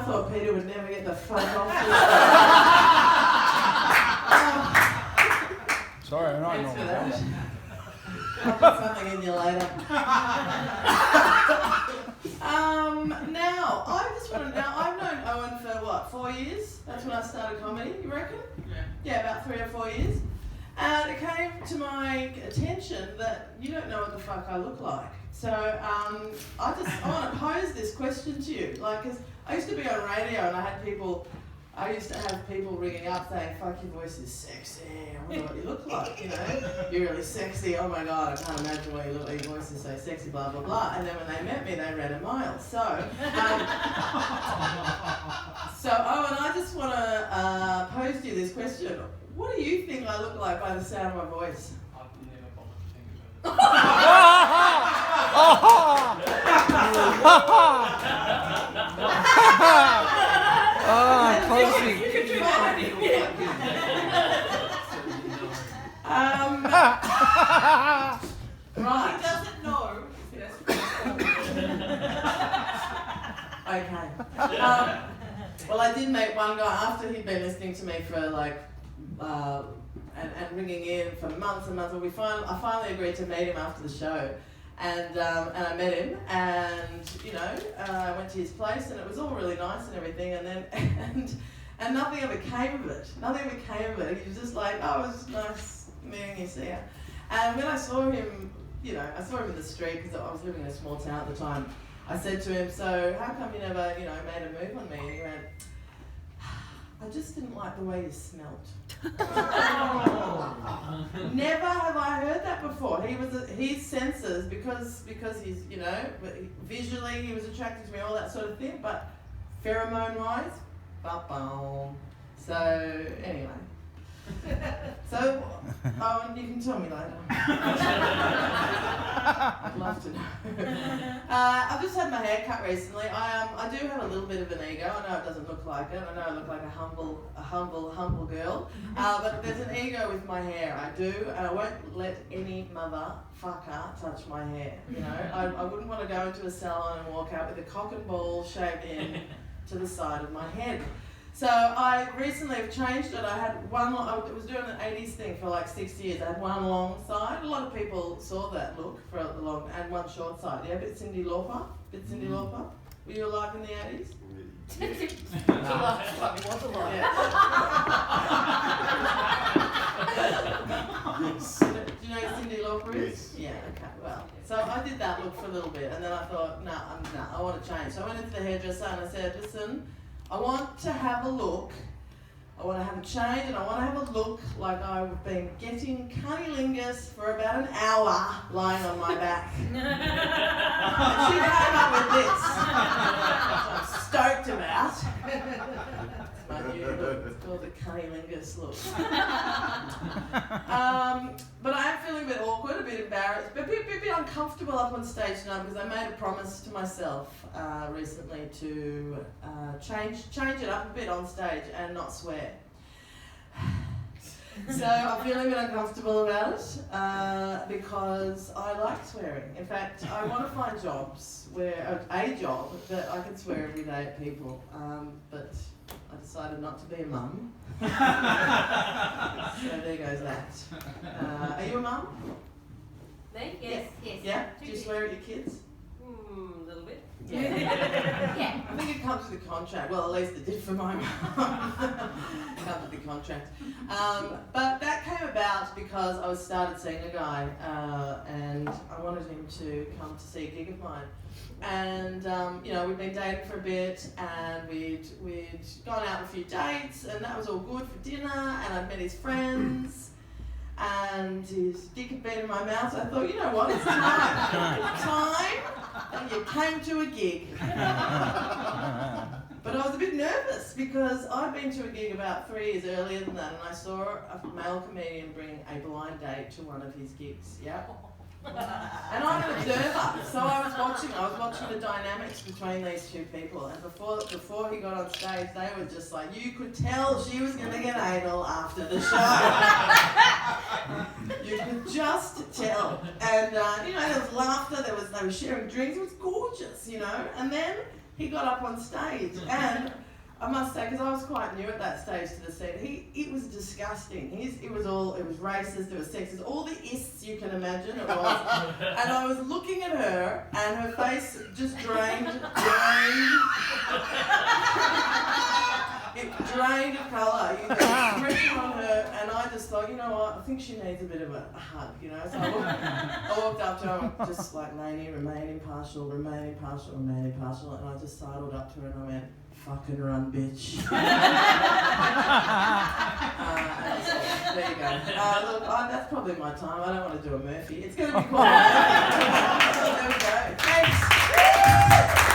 thought Peter would never get the fuck off this. Sorry, I'm not Thanks for normal. that. I'll put something in you later. Now, I just want to know, I've known Owen for what, 4 years? That's when I started comedy, you reckon? Yeah, about 3 or 4 years. And it came to my attention that you don't know what the fuck I look like. So I want to pose this question to you. Like, 'cause I used to be on radio and I used to have people ringing up saying, fuck, your voice is sexy, I wonder what you look like, you know? You're really sexy, oh my God, I can't imagine what you look like, your voice is so sexy, blah, blah, blah. And then when they met me, they ran a mile. So Owen, I just want to pose to you this question. What do you think I look like by the sound of my voice? I've never bothered to think about Closing. Right. He doesn't know. Okay. Well, I did meet one guy after he'd been listening to me for like, and ringing in for months and months. And I finally agreed to meet him after the show, and I met him, and I went to his place, and it was all really nice and everything. And then and nothing ever came of it. Nothing ever came of it. He was just like, oh, it was nice meeting you, see ya. And when I saw him, I saw him in the street because I was living in a small town at the time. I said to him, so how come you never, made a move on me? And he went, I just didn't like the way you smelt. Never have I heard that before. His senses, because he's, visually he was attracted to me, all that sort of thing, but pheromone-wise, ba-boom. So, anyway. So, Owen, you can tell me later. I'd love to know. I've just had my hair cut recently. I do have a little bit of an ego. I know it doesn't look like it. I know I look like a humble girl. But there's an ego with my hair. I do. And I won't let any motherfucker touch my hair. I wouldn't want to go into a salon and walk out with a cock and ball shaved in to the side of my head. So I recently have changed it. I had one, I was doing an 80s thing for like 6 years. I had one long side. A lot of people saw that look for a long, and one short side. Yeah, a bit Cyndi Lauper. Were you alive in the 80s? Was alive. Yeah. Do you know who Cyndi Lauper is? Yeah, okay, well. So I did that look for a little bit, and then I thought, I want to change. So I went into the hairdresser and I said, listen, I want to have a look, I want to have a change, and I want to have a look like I've been getting cunnilingus for about an hour lying on my back. And she came up with this, which I'm stoked about. It's my new look, it's called the cunnilingus look. But I am feeling a bit awkward, a bit embarrassed, but a bit uncomfortable up on stage now because I made a promise to myself recently to change it up a bit on stage and not swear. So I'm feeling a bit uncomfortable about it because I like swearing. In fact, I want to find jobs where a job that I can swear every day at people, but I decided not to be a mum. So there goes that. Are you a mum? Me? Yes. Yeah? Do you swear at your kids? A little bit. Yeah. Yeah. I think it comes with the contract. Well, at least it did for my mum. It comes with the contract. But that came about because I started seeing a guy and I wanted him to come to see a gig of mine. And we'd been dating for a bit, and we'd gone out on a few dates, and that was all good for dinner. And I'd met his friends, and his dick had been in my mouth. So I thought, you know what, it's time. And you came to a gig. But I was a bit nervous because I'd been to a gig about 3 years earlier than that, and I saw a male comedian bring a blind date to one of his gigs. Yeah. And I'm an observer, so I was watching the dynamics between these two people, and before he got on stage, they were just like, you could tell she was going to get anal after the show. You could just tell. And, there was laughter, they were sharing drinks, it was gorgeous, and then he got up on stage, and I must say, because I was quite new at that stage to the scene, it was disgusting. It was racist, it was sexist, all the ists you can imagine it was. And I was looking at her, and her face just drained. It drained of colour. You could expression on her, and I just thought, you know what, I think she needs a bit of a hug, you know. So I walked up to her, and just like, Lainey, remain impartial, remain impartial, remain impartial, and I just sidled up to her and I went, fucking run, bitch. There you go. Look, that's probably my time. I don't want to do a Murphy. It's going to be cool. So there we go. Thanks.